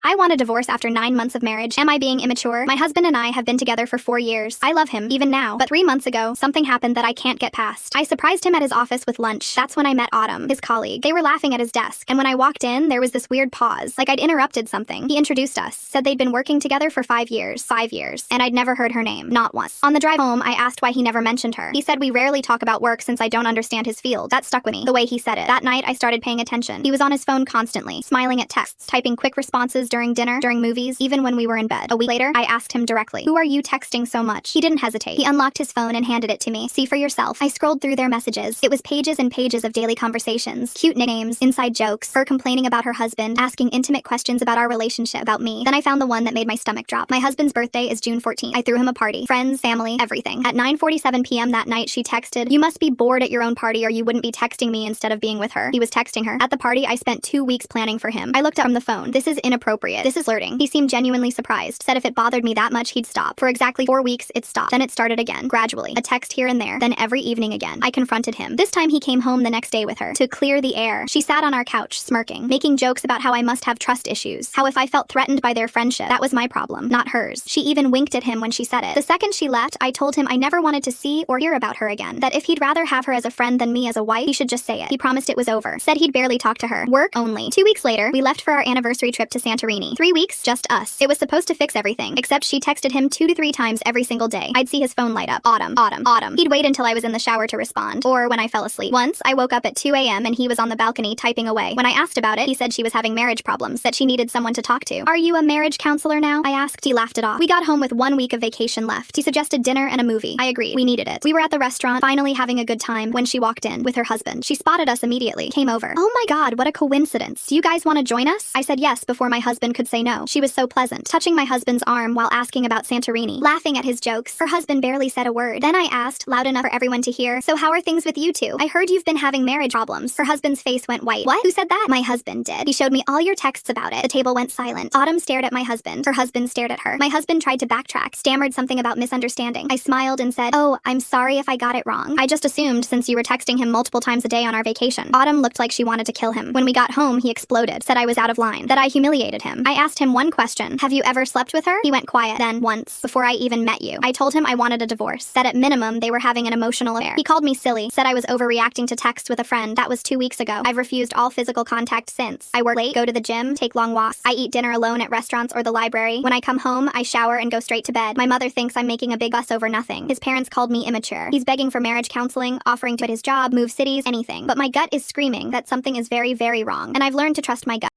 I want a divorce after 9 months of marriage. Am I being immature? My husband and I have been together for 4 years. I love him, even now. But 3 months ago, something happened that I can't get past. I surprised him at his office with lunch. That's when I met Autumn, his colleague. They were laughing at his desk, and when I walked in, there was this weird pause, like I'd interrupted something. He introduced us, said they'd been working together for 5 years. 5 years. And I'd never heard her name. Not once. On the drive home, I asked why he never mentioned her. He said we rarely talk about work since I don't understand his field. That stuck with me, the way he said it. That night, I started paying attention. He was on his phone constantly, smiling at texts, typing quick responses during dinner, during movies, even when we were in bed. A week later, I asked him directly, "Who are you texting so much?" He didn't hesitate. He unlocked his phone and handed it to me. "See for yourself." I scrolled through their messages. It was pages and pages of daily conversations, cute nicknames, inside jokes, her complaining about her husband, asking intimate questions about our relationship, about me. Then I found the one that made my stomach drop. My husband's birthday is June 14th. I threw him a party. Friends, family, everything. At 9:47 p.m. that night, she texted, "You must be bored at your own party or you wouldn't be texting me instead of being with her." He was texting her. At the party, I spent 2 weeks planning for him. I looked up from the phone. "This is inappropriate. This is flirting." He seemed genuinely surprised, said if it bothered me that much, he'd stop. For exactly 4 weeks, it stopped. Then it started again, gradually. A text here and there, then every evening again. I confronted him. This time he came home the next day with her, to clear the air. She sat on our couch, smirking, making jokes about how I must have trust issues, how if I felt threatened by their friendship, that was my problem, not hers. She even winked at him when she said it. The second she left, I told him I never wanted to see or hear about her again, that if he'd rather have her as a friend than me as a wife, he should just say it. He promised it was over, said he'd barely talk to her. Work only. 2 weeks later, we left for our anniversary trip to Santorini. 3 weeks, just us. It was supposed to fix everything, except she texted him 2 to 3 times every single day. I'd see his phone light up. Autumn, Autumn, Autumn. He'd wait until I was in the shower to respond, or when I fell asleep. Once, I woke up at 2 a.m. and he was on the balcony typing away. When I asked about it, he said she was having marriage problems, that she needed someone to talk to. "Are you a marriage counselor now?" I asked. He laughed it off. We got home with 1 week of vacation left. He suggested dinner and a movie. I agreed. We needed it. We were at the restaurant, finally having a good time, when she walked in with her husband. She spotted us immediately, came over. "Oh my God, what a coincidence. Do you guys want to join us?" I said yes before my husband could say no. She was so pleasant, touching my husband's arm while asking about Santorini, laughing at his jokes. Her husband barely said a word. Then I asked, loud enough for everyone to hear, "So how are things with you two? I heard you've been having marriage problems." Her husband's face went white. "What? Who said that?" "My husband did. He showed me all your texts about it." The table went silent. Autumn stared at my husband. Her husband stared at her. My husband tried to backtrack, stammered something about misunderstanding. I smiled and said, "Oh, I'm sorry if I got it wrong. I just assumed since you were texting him multiple times a day on our vacation." Autumn looked like she wanted to kill him. When we got home, he exploded, said I was out of line, that I humiliated him. I asked him one question. "Have you ever slept with her?" He went quiet. "Then, once, before I even met you." I told him I wanted a divorce, that at minimum they were having an emotional affair. He called me silly, said I was overreacting to text with a friend. That was 2 weeks ago. I've refused all physical contact since. I work late, go to the gym, take long walks. I eat dinner alone at restaurants or the library. When I come home, I shower and go straight to bed. My mother thinks I'm making a big fuss over nothing. His parents called me immature. He's begging for marriage counseling, offering to quit his job, move cities, anything. But my gut is screaming that something is very, very wrong, and I've learned to trust my gut.